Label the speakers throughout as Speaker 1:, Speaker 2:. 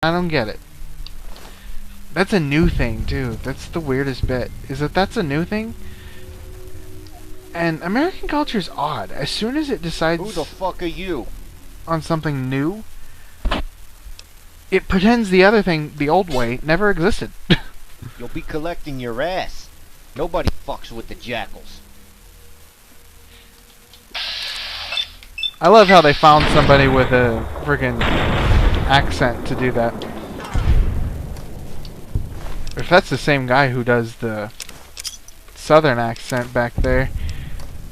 Speaker 1: I don't get it. That's a new thing, too. That's the weirdest bit. Is that that's a new thing? And American culture is odd. As soon as it decides...
Speaker 2: Who the fuck are you?
Speaker 1: ...on something new, it pretends the other thing, the old way, never existed.
Speaker 2: You'll be collecting your ass. Nobody fucks with the jackals.
Speaker 1: I love how they found somebody with a friggin' accent to do that. If that's the same guy who does the southern accent back there,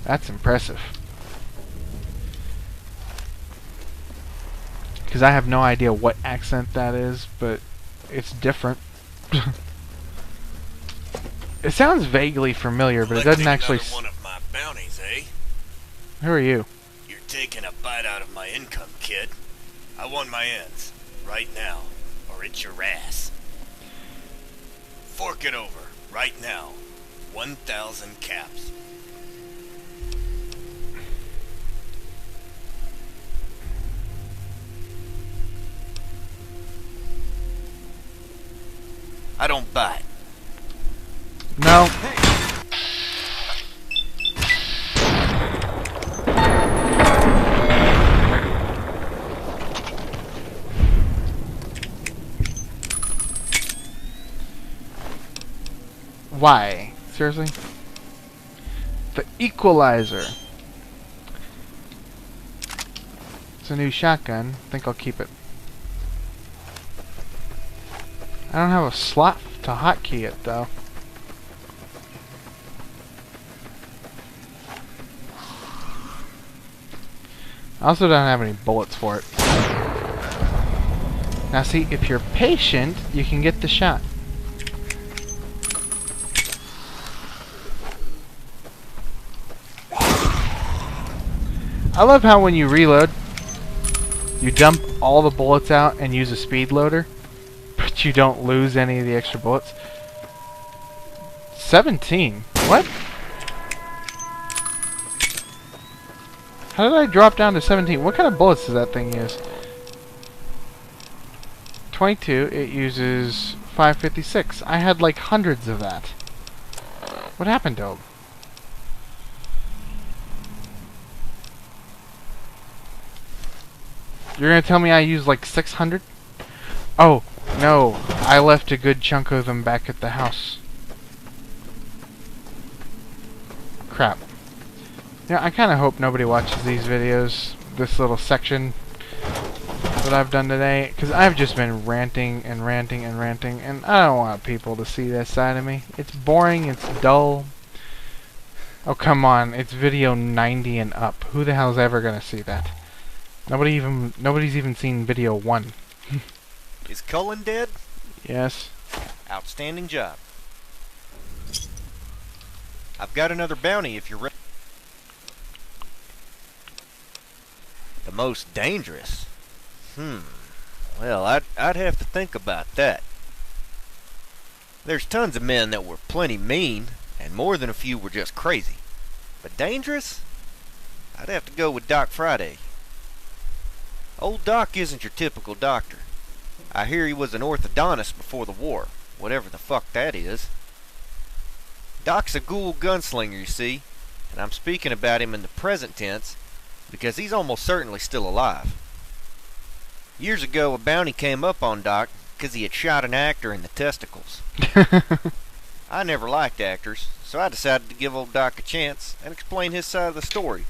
Speaker 1: that's impressive. Because I have no idea what accent that is, but it's different. It sounds vaguely familiar, but it doesn't actually...
Speaker 3: One of my bounties, eh?
Speaker 1: Who are you?
Speaker 3: You're taking a bite out of my income, kid. I want my ends, right now, or it's your ass. Fork it over, right now. 1,000 caps. I don't buy it.
Speaker 1: No. Why? Seriously? The Equalizer. It's a new shotgun. I think I'll keep it. I don't have a slot to hotkey it though. I also don't have any bullets for it. Now see, if you're patient, you can get the shot. I love how when you reload, you dump all the bullets out and use a speed loader, but you don't lose any of the extra bullets. 17? What? How did I drop down to 17? What kind of bullets does that thing use? 22, it uses 556. I had like hundreds of that. What happened to them? You're gonna tell me I used like 600? Oh, no. I left a good chunk of them back at the house. Crap. Yeah, I kinda hope nobody watches these videos, this little section that I've done today, because I've just been ranting and ranting and ranting, and I don't want people to see that side of me. It's boring, it's dull. Oh, come on, it's video 90 and up. Who the hell's ever gonna see that? Nobody's even seen video 1.
Speaker 2: Is Cullen dead?
Speaker 1: Yes.
Speaker 2: Outstanding job. I've got another bounty if you're ready. The most dangerous? Well, I'd have to think about that. There's tons of men that were plenty mean, and more than a few were just crazy. But dangerous? I'd have to go with Doc Friday. Old Doc isn't your typical doctor. I hear he was an orthodontist before the war, whatever the fuck that is. Doc's a ghoul gunslinger, you see, and I'm speaking about him in the present tense because he's almost certainly still alive. Years ago, a bounty came up on Doc because he had shot an actor in the testicles. I never liked actors, so I decided to give old Doc a chance and explain his side of the story.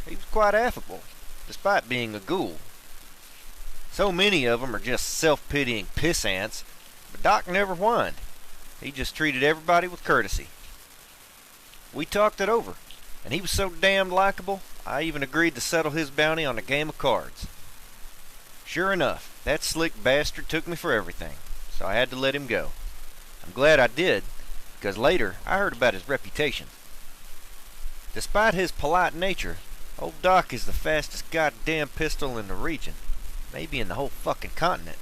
Speaker 2: He was quite affable, despite being a ghoul. So many of them are just self-pitying piss ants, but Doc never whined. He just treated everybody with courtesy. We talked it over, and he was so damned likable, I even agreed to settle his bounty on a game of cards. Sure enough, that slick bastard took me for everything, so I had to let him go. I'm glad I did, because later I heard about his reputation. Despite his polite nature, old Doc is the fastest goddamn pistol in the region. Maybe in the whole fucking continent.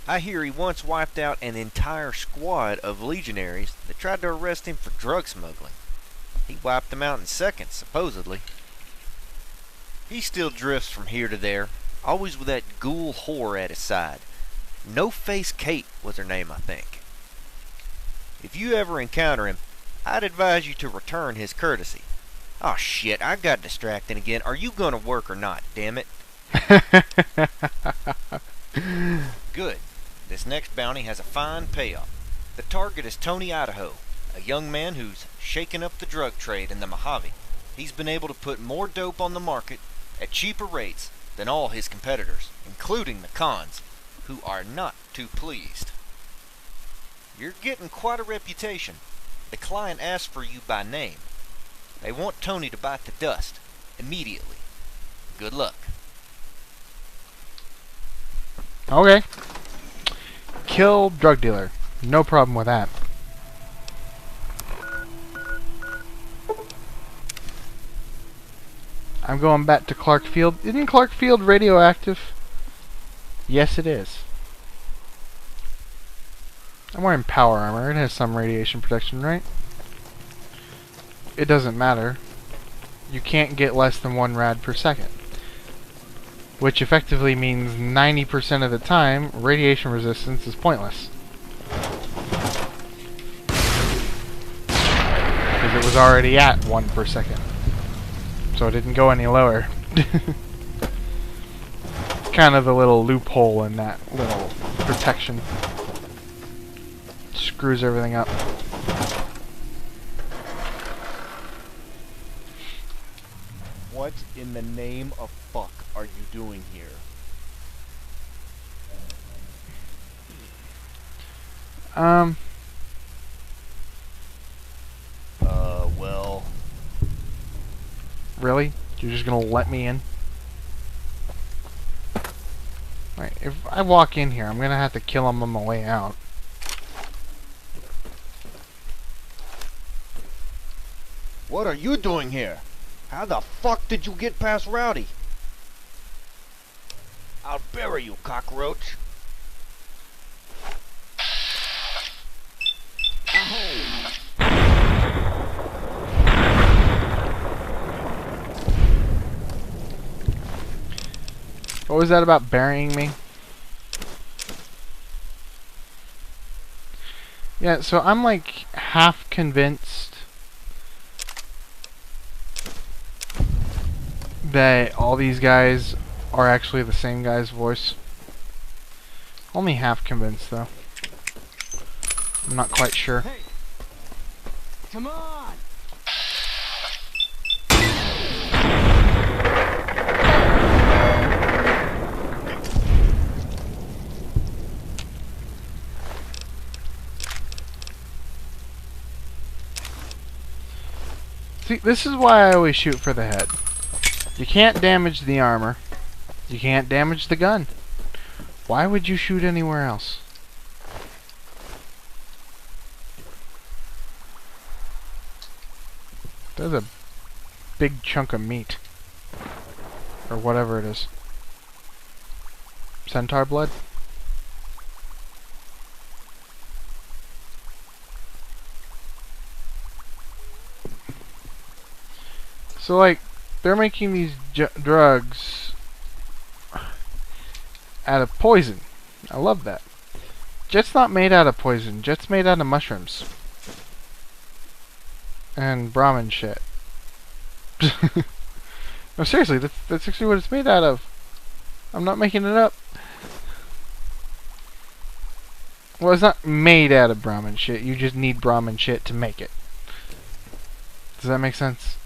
Speaker 2: I hear he once wiped out an entire squad of legionaries that tried to arrest him for drug smuggling. He wiped them out in seconds, supposedly. He still drifts from here to there, always with that ghoul whore at his side, No Face Kate was her name, I think. If you ever encounter him, I'd advise you to return his courtesy. Oh shit, I got distracted again. Are you gonna work or not, damn it? Good. This next bounty has a fine payoff. The target is Tony Idaho, a young man who's shaken up the drug trade in the Mojave. He's been able to put more dope on the market at cheaper rates than all his competitors, including the cons, who are not too pleased. You're getting quite a reputation. The client asked for you by name. They want Tony to bite the dust immediately. Good luck.
Speaker 1: Okay. Kill drug dealer. No problem with that. I'm going back to Clark Field. Isn't Clark Field radioactive? Yes, it is. I'm wearing power armor. It has some radiation protection, right? It doesn't matter. You can't get less than 1 rad per second. Which effectively means 90% of the time, radiation resistance is pointless. Because it was already at 1 per second. So it didn't go any lower. Kind of the little loophole in that little protection. Screws everything up.
Speaker 4: What in the name of fuck are you doing here? Well...
Speaker 1: Really? You're just gonna let me in? Right, if I walk in here, I'm gonna have to kill him on my way out.
Speaker 4: What are you doing here? How the fuck did you get past Rowdy? I'll bury you, cockroach.
Speaker 1: What was that about burying me? Yeah, so I'm like half convinced that all these guys are actually the same guy's voice. Only half convinced though. I'm not quite sure.
Speaker 4: Hey! Come on!
Speaker 1: See, this is why I always shoot for the head. You can't damage the armor. You can't damage the gun. Why would you shoot anywhere else? There's a big chunk of meat. Or whatever it is. Centaur blood? So, like, they're making these drugs out of poison. I love that. Jet's not made out of poison. Jet's made out of mushrooms. And Brahmin shit. No, seriously, that's actually what it's made out of. I'm not making it up. Well, it's not made out of Brahmin shit. You just need Brahmin shit to make it. Does that make sense?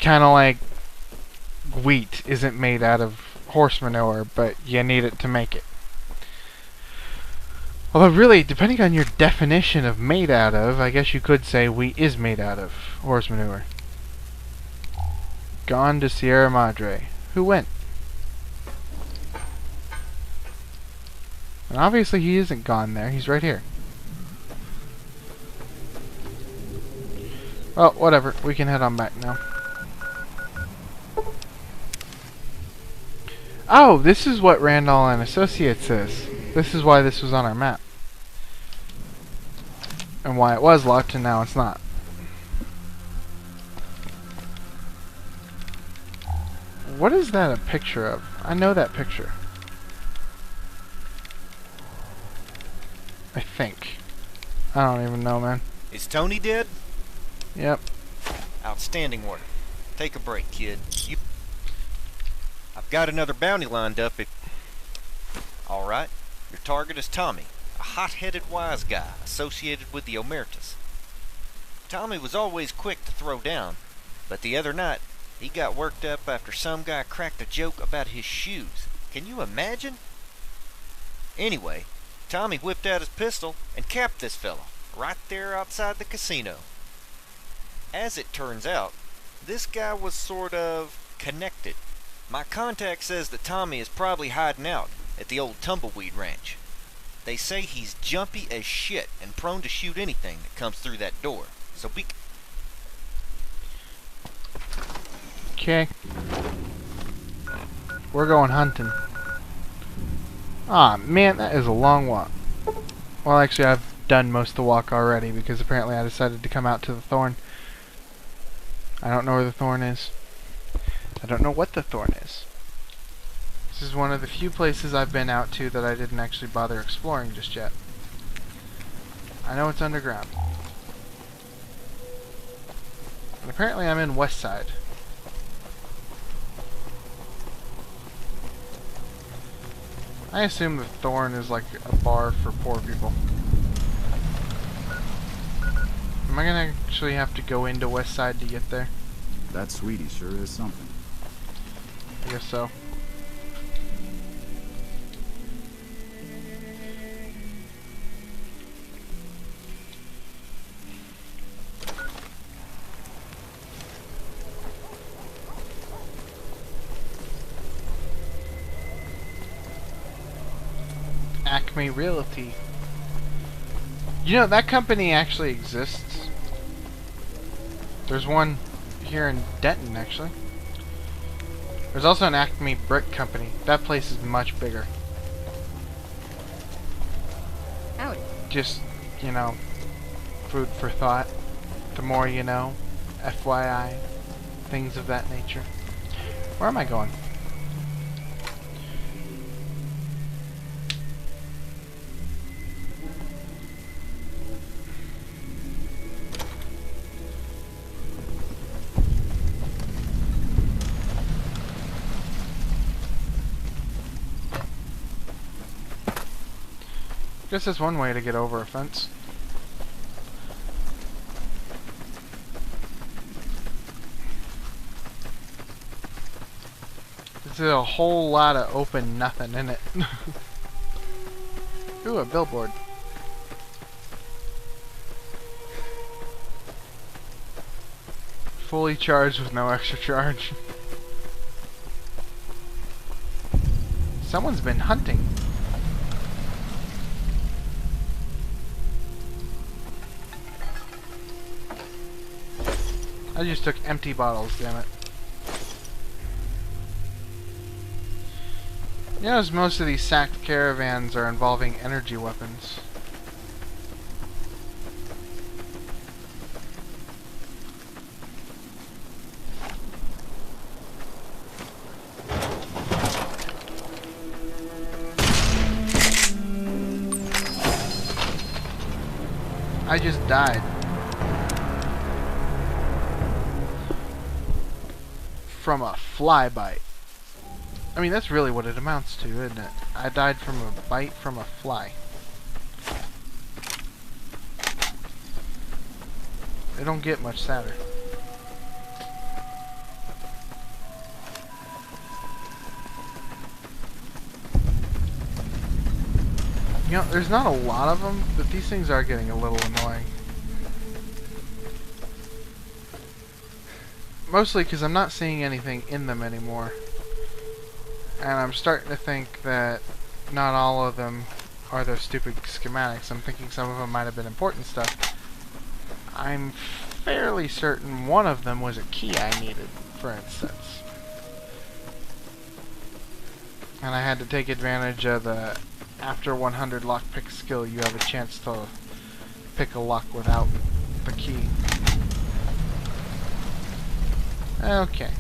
Speaker 1: Kind of like wheat isn't made out of horse manure, but you need it to make it. Although really, depending on your definition of made out of, I guess you could say wheat is made out of horse manure. Gone to Sierra Madre. Who went? And obviously he isn't gone there, he's right here. Well, whatever, we can head on back now. Oh, this is what Randall and Associates is. This is why this was on our map. And why it was locked and now it's not. What is that a picture of? I know that picture. I think. I don't even know, man.
Speaker 2: Is Tony dead?
Speaker 1: Yep.
Speaker 2: Outstanding work. Take a break, kid. I've got another bounty lined up if... Alright. Your target is Tommy, a hot-headed wise guy associated with the Omertas. Tommy was always quick to throw down, but the other night, he got worked up after some guy cracked a joke about his shoes. Can you imagine? Anyway, Tommy whipped out his pistol and capped this fella, right there outside the casino. As it turns out, this guy was sort of connected. My contact says that Tommy is probably hiding out at the old Tumbleweed Ranch. They say he's jumpy as shit and prone to shoot anything that comes through that door. So be...
Speaker 1: Okay. We're going hunting. Ah, man, that is a long walk. Well, actually, I've done most of the walk already because apparently I decided to come out to the thorn. I don't know where the thorn is. I don't know what the thorn is. This is one of the few places I've been out to that I didn't actually bother exploring just yet. I know it's underground. And apparently I'm in West Side. I assume the thorn is like a bar for poor people. Am I gonna actually have to go into West Side to get there?
Speaker 5: That sweetie sure is something.
Speaker 1: I guess so. Acme Realty. You know, that company actually exists. There's one here in Denton, actually. There's also an Acme Brick Company. That place is much bigger.
Speaker 6: Howdy.
Speaker 1: Just, you know, food for thought. The more you know. FYI. Things of that nature. Where am I going? Guess that's one way to get over a fence. There's a whole lot of open nothing in it. Ooh, a billboard. Fully charged with no extra charge. Someone's been hunting. I just took empty bottles, damn it. You know, most of these sacked caravans are involving energy weapons. I just died. From a fly bite. I mean, that's really what it amounts to, isn't it? I died from a bite from a fly. They don't get much sadder. You know, there's not a lot of them, but these things are getting a little annoying. Mostly because I'm not seeing anything in them anymore. And I'm starting to think that not all of them are those stupid schematics. I'm thinking some of them might have been important stuff. I'm fairly certain one of them was a key I needed, for instance. And I had to take advantage of the after 100 lockpick skill, you have a chance to pick a lock without the key. Okay.